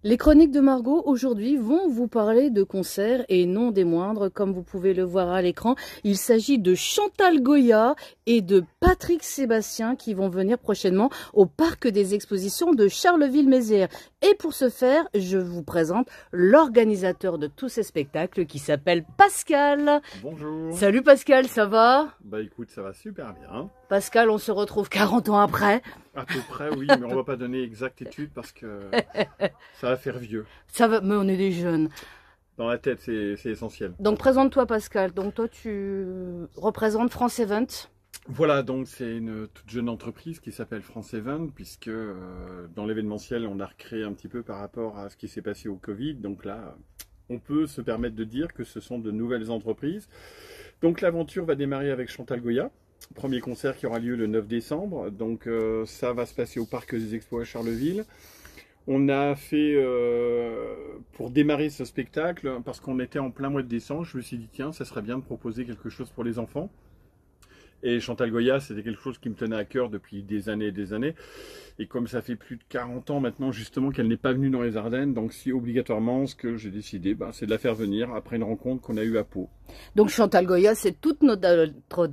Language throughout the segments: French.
Les chroniques de Margot aujourd'hui vont vous parler de concerts et non des moindres, comme vous pouvez le voir à l'écran. Il s'agit de Chantal Goya et de Patrick Sébastien qui vont venir prochainement au Parc des Expositions de Charleville-Mézières. Et pour ce faire, je vous présente l'organisateur de tous ces spectacles qui s'appelle Pascal. Bonjour. Salut Pascal, ça va? Bah écoute, ça va super bien. Pascal, on se retrouve 40 ans après. À peu près, oui, mais on va pas donner exactitude parce que ça va faire vieux. Ça va, mais on est des jeunes. Dans la tête, c'est essentiel. Donc présente-toi Pascal. Donc toi tu représentes France Event. Voilà, donc c'est une toute jeune entreprise qui s'appelle France Event, puisque dans l'événementiel, on a recréé un petit peu par rapport à ce qui s'est passé au Covid. Donc là, on peut se permettre de dire que ce sont de nouvelles entreprises. Donc l'aventure va démarrer avec Chantal Goya. Premier concert qui aura lieu le 9 décembre. Donc ça va se passer au Parc des Expos à Charleville. On a fait, pour démarrer ce spectacle, parce qu'on était en plein mois de décembre, je me suis dit tiens, ça serait bien de proposer quelque chose pour les enfants. Et Chantal Goya, c'était quelque chose qui me tenait à cœur depuis des années et des années. Et comme ça fait plus de 40 ans maintenant justement qu'elle n'est pas venue dans les Ardennes, donc si obligatoirement ce que j'ai décidé, c'est de la faire venir après une rencontre qu'on a eue à Pau. Donc Chantal Goya, c'est toute notre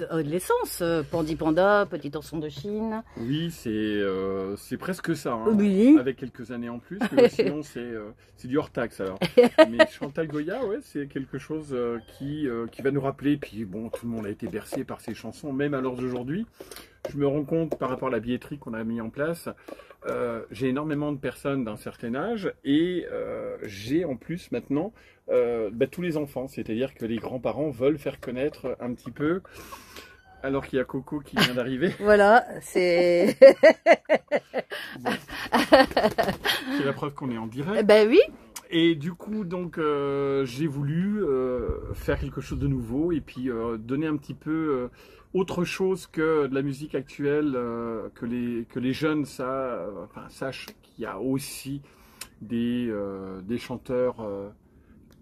adolescence. Pandi Panda, Petit Ourson de Chine. Oui, c'est presque ça, hein, Oui. avec quelques années en plus, mais sinon c'est du hors taxe alors. Mais Chantal Goya, ouais, c'est quelque chose qui va nous rappeler, puis bon, tout le monde a été bercé par ses chansons, même à l'heure d'aujourd'hui. Je me rends compte par rapport à la billetterie qu'on a mis en place, j'ai énormément de personnes d'un certain âge et j'ai en plus maintenant tous les enfants, c'est-à-dire que les grands-parents veulent faire connaître un petit peu, alors qu'il y a Coco qui vient d'arriver. Voilà, c'est... Bon. C'est la preuve qu'on est en direct. Ben oui. Et du coup, donc, j'ai voulu faire quelque chose de nouveau et puis donner un petit peu autre chose que de la musique actuelle, que les jeunes sachent qu'il y a aussi des chanteurs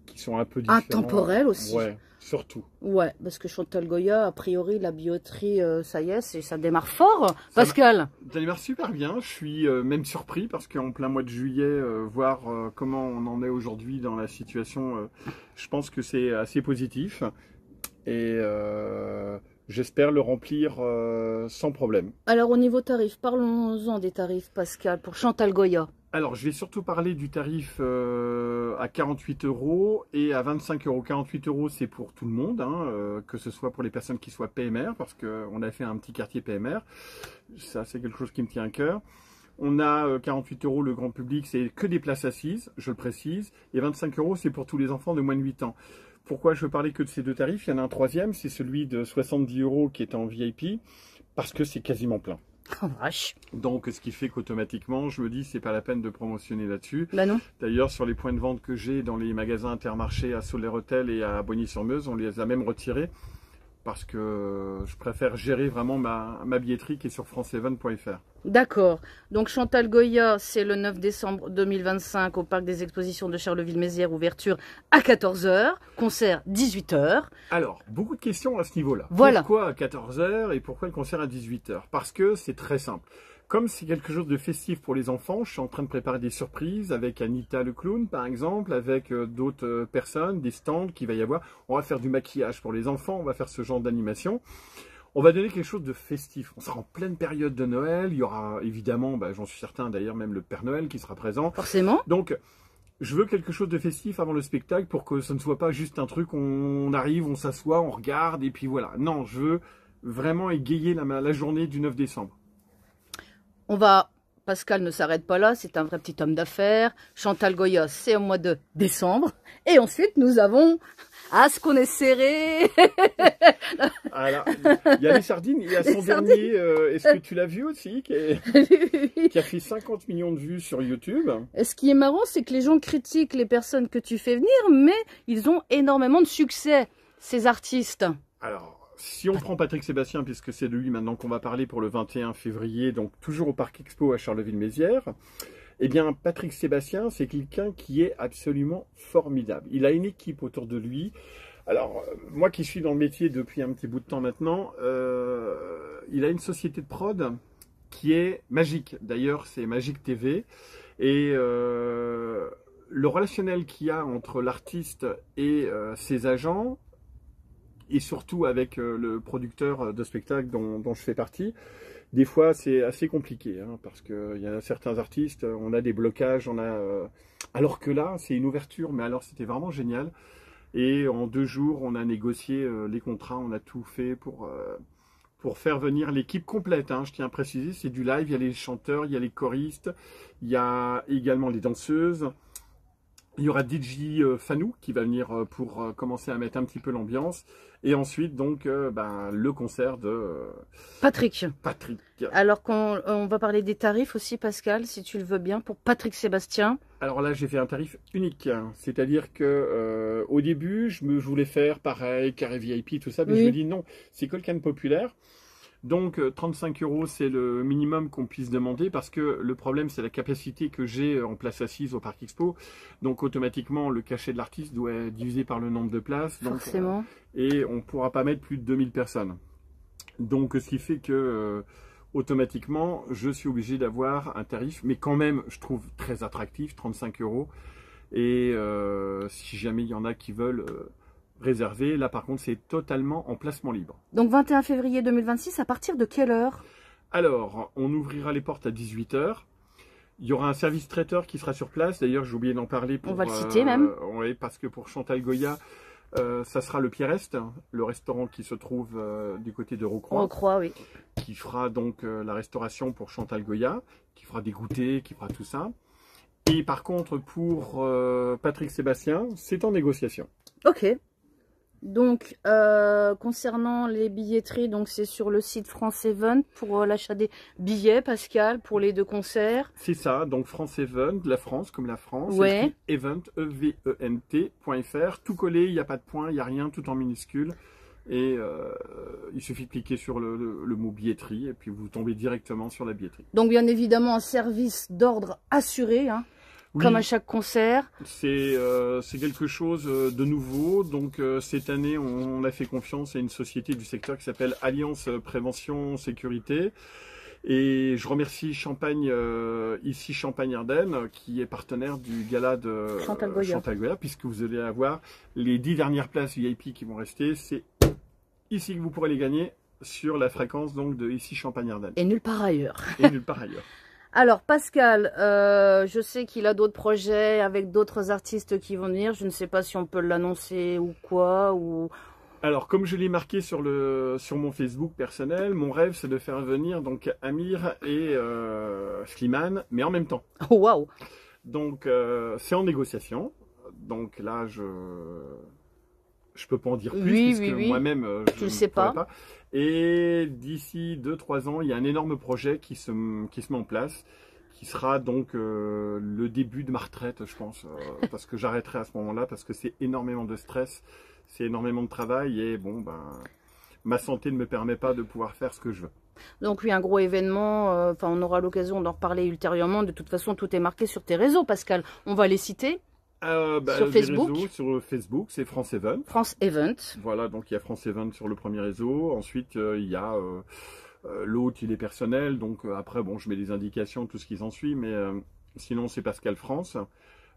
qui sont un peu différents. Intemporels aussi. Ouais, surtout. Ouais, parce que Chantal Goya, a priori, la billetterie, ça y est, ça démarre fort. Pascal. Ça démarre super bien. Je suis même surpris parce qu'en plein mois de juillet, voir comment on en est aujourd'hui dans la situation, je pense que c'est assez positif. Et j'espère le remplir sans problème. Alors au niveau tarif, parlons-en des tarifs, Pascal, pour Chantal Goya. Alors, je vais surtout parler du tarif à 48 € et à 25 €. 48 €, c'est pour tout le monde, hein, que ce soit pour les personnes qui soient PMR, parce qu'on a fait un petit quartier PMR. Ça, c'est quelque chose qui me tient à cœur. On a 48 € le grand public, c'est que des places assises, je le précise. Et 25 €, c'est pour tous les enfants de moins de 8 ans. Pourquoi je veux parler que de ces deux tarifs? Il y en a un troisième, c'est celui de 70 € qui est en VIP, parce que c'est quasiment plein. Oh vache. Donc, ce qui fait qu'automatiquement, je me dis, c'est pas la peine de promotionner là-dessus. Bah non. D'ailleurs, sur les points de vente que j'ai dans les magasins Intermarché à Soler-Hôtel et à Bogny-sur-Meuse, on les a même retirés parce que je préfère gérer vraiment ma billetterie qui est sur franceevent.fr. D'accord. Donc Chantal Goya, c'est le 9 décembre 2025 au Parc des Expositions de Charleville-Mézières, ouverture à 14 h, concert 18 h. Alors, beaucoup de questions à ce niveau-là. Voilà. Pourquoi à 14 h et pourquoi le concert à 18 h? Parce que c'est très simple. Comme c'est quelque chose de festif pour les enfants, je suis en train de préparer des surprises avec Anita le clown par exemple, avec d'autres personnes, des stands qu'il va y avoir. On va faire du maquillage pour les enfants, on va faire ce genre d'animation. On va donner quelque chose de festif. On sera en pleine période de Noël. Il y aura évidemment, j'en suis certain d'ailleurs, même le Père Noël qui sera présent. Forcément. Donc, je veux quelque chose de festif avant le spectacle pour que ce ne soit pas juste un truc, on arrive, on s'assoit, on regarde et puis voilà. Non, je veux vraiment égayer la journée du 9 décembre. Pascal ne s'arrête pas là, c'est un vrai petit homme d'affaires. Chantal Goya, c'est au mois de décembre. Et ensuite, nous avons... Ah, ce qu'on est serré. Alors, il y a les sardines, il y a son dernier, est-ce que tu l'as vu aussi, qui a fait 50 millions de vues sur YouTube. Et ce qui est marrant, c'est que les gens critiquent les personnes que tu fais venir, mais ils ont énormément de succès, ces artistes. Alors, si on prend Patrick Sébastien, puisque c'est de lui maintenant qu'on va parler pour le 21 février, donc toujours au Parc Expo à Charleville-Mézières, eh bien, Patrick Sébastien, c'est quelqu'un qui est absolument formidable. Il a une équipe autour de lui. Alors, moi qui suis dans le métier depuis un petit bout de temps maintenant, il a une société de prod qui est magique. D'ailleurs, c'est Magique TV. Et le relationnel qu'il y a entre l'artiste et ses agents, et surtout avec le producteur de spectacle dont je fais partie, des fois c'est assez compliqué, hein, parce qu'il y a certains artistes, on a des blocages, alors que là c'est une ouverture, mais alors c'était vraiment génial. Et en 2 jours, on a négocié les contrats, on a tout fait pour faire venir l'équipe complète, hein, je tiens à préciser, c'est du live, il y a les chanteurs, il y a les choristes, il y a également les danseuses. Il y aura DJ Fanou qui va venir pour commencer à mettre un petit peu l'ambiance. Et ensuite, donc, le concert de Patrick. Patrick. Alors on va parler des tarifs aussi, Pascal, si tu le veux bien, pour Patrick Sébastien. Alors là, j'ai fait un tarif unique. Hein. C'est-à-dire que au début, je voulais faire pareil, carré VIP, tout ça. Mais Oui. je me dis non, c'est quelqu'un de populaire. Donc 35 €, c'est le minimum qu'on puisse demander parce que le problème, c'est la capacité que j'ai en place assise au Parc Expo. Donc automatiquement, le cachet de l'artiste doit être divisé par le nombre de places. Donc, Forcément. et on ne pourra pas mettre plus de 2000 personnes. Donc ce qui fait que automatiquement, je suis obligé d'avoir un tarif, mais quand même, je trouve très attractif, 35 €. Et si jamais il y en a qui veulent réservé. Là, par contre, c'est totalement en placement libre. Donc, 21 février 2026, à partir de quelle heure? Alors, on ouvrira les portes à 18 h. Il y aura un service traiteur qui sera sur place. D'ailleurs, j'ai oublié d'en parler. On va le citer même. Oui, parce que pour Chantal Goya, ça sera le Pierrest, le restaurant qui se trouve du côté de Rocroi. Rocroi, oui. Qui fera donc la restauration pour Chantal Goya, qui fera des goûters, qui fera tout ça. Et par contre, pour Patrick Sébastien, c'est en négociation. Ok. Donc, concernant les billetteries, donc c'est sur le site France Event pour l'achat des billets, Pascal, pour les 2 concerts. C'est ça, donc France Event, la France comme la France, Ouais. Event, event.fr, tout collé, il n'y a pas de point, il n'y a rien, tout en minuscule. Et il suffit de cliquer sur le mot billetterie et puis vous tombez directement sur la billetterie. Donc, bien évidemment, un service d'ordre assuré, hein. Oui, comme à chaque concert. C'est quelque chose de nouveau. Donc cette année, on a fait confiance à une société du secteur qui s'appelle Alliance Prévention Sécurité. Et je remercie Champagne, ici Champagne-Ardenne, qui est partenaire du gala de Chantal Goya, puisque vous allez avoir les 10 dernières places VIP qui vont rester. C'est ici que vous pourrez les gagner sur la fréquence donc de ici Champagne-Ardenne. Et nulle part ailleurs. Et nulle part ailleurs. Alors Pascal, je sais qu'il a d'autres projets avec d'autres artistes qui vont venir. Je ne sais pas si on peut l'annoncer ou quoi. Alors comme je l'ai marqué sur mon Facebook personnel, mon rêve c'est de faire venir donc Amir et Slimane, mais en même temps. Oh, waouh! Donc c'est en négociation. Donc là je peux pas en dire plus puisque moi-même je ne sais pas. Et d'ici 2-3 ans, il y a un énorme projet qui se met en place, qui sera donc le début de ma retraite, je pense, parce que j'arrêterai à ce moment-là, parce que c'est énormément de stress, c'est énormément de travail, et bon, ma santé ne me permet pas de pouvoir faire ce que je veux. Donc oui, un gros événement, on aura l'occasion d'en reparler ultérieurement. De toute façon, tout est marqué sur tes réseaux, Pascal. On va les citer. Sur Facebook. Sur Facebook, c'est France Event. France Event. Voilà, donc il y a France Event sur le premier réseau. Ensuite, il y a l'autre, il est personnel. Donc après, bon, je mets des indications, tout ce qui s'ensuit. Mais sinon, c'est Pascal France.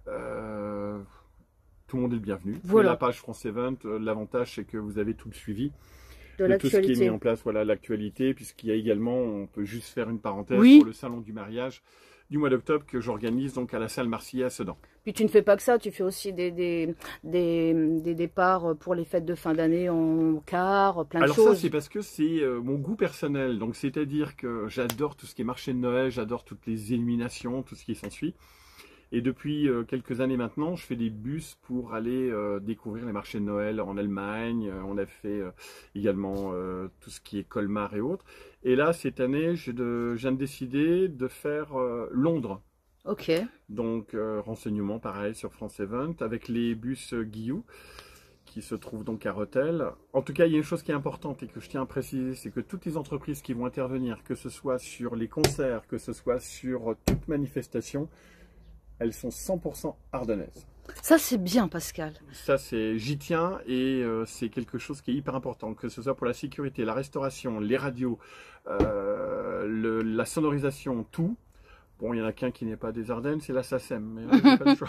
Tout le monde est le bienvenu. Voilà. Et la page France Event, l'avantage, c'est que vous avez tout le suivi de tout ce qui est mis en place. Voilà, l'actualité, puisqu'il y a également, on peut juste faire une parenthèse pour le salon du mariage du mois d'octobre que j'organise donc à la salle Marcillet à Sedan. Puis tu ne fais pas que ça, tu fais aussi des départs pour les fêtes de fin d'année en car, plein de choses. Alors ça, c'est parce que c'est mon goût personnel. Donc c'est-à-dire que j'adore tout ce qui est marché de Noël, j'adore toutes les illuminations, tout ce qui s'ensuit. Et depuis quelques années maintenant, je fais des bus pour aller découvrir les marchés de Noël en Allemagne. On a fait également tout ce qui est Colmar et autres. Et là, cette année, je viens de décider de faire Londres. Ok. Donc, renseignements pareil sur France Event avec les bus Guillou qui se trouvent donc à Rethel. En tout cas, il y a une chose qui est importante et que je tiens à préciser, c'est que toutes les entreprises qui vont intervenir, que ce soit sur les concerts, que ce soit sur toute manifestation, elles sont 100% ardennaises. Ça, c'est bien, Pascal. Ça, j'y tiens et c'est quelque chose qui est hyper important, que ce soit pour la sécurité, la restauration, les radios, la sonorisation, tout. Bon, il y en a qu'un qui n'est pas des Ardennes, c'est la SACEM, mais j'ai pas le choix.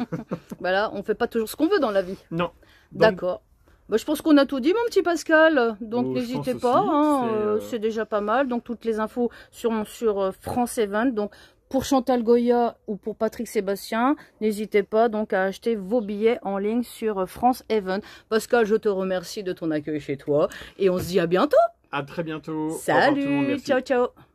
Bah là, on fait pas toujours ce qu'on veut dans la vie. Non. D'accord. Bah, je pense qu'on a tout dit, mon petit Pascal. Donc Oh, n'hésitez je pense pas, aussi, hein, c'est déjà pas mal. Donc toutes les infos sur France Event. Donc pour Chantal Goya ou pour Patrick Sébastien, n'hésitez pas donc à acheter vos billets en ligne sur France Event. Pascal, je te remercie de ton accueil chez toi et on se dit à bientôt. À très bientôt. Au revoir tout le monde, Salut, merci. ciao ciao.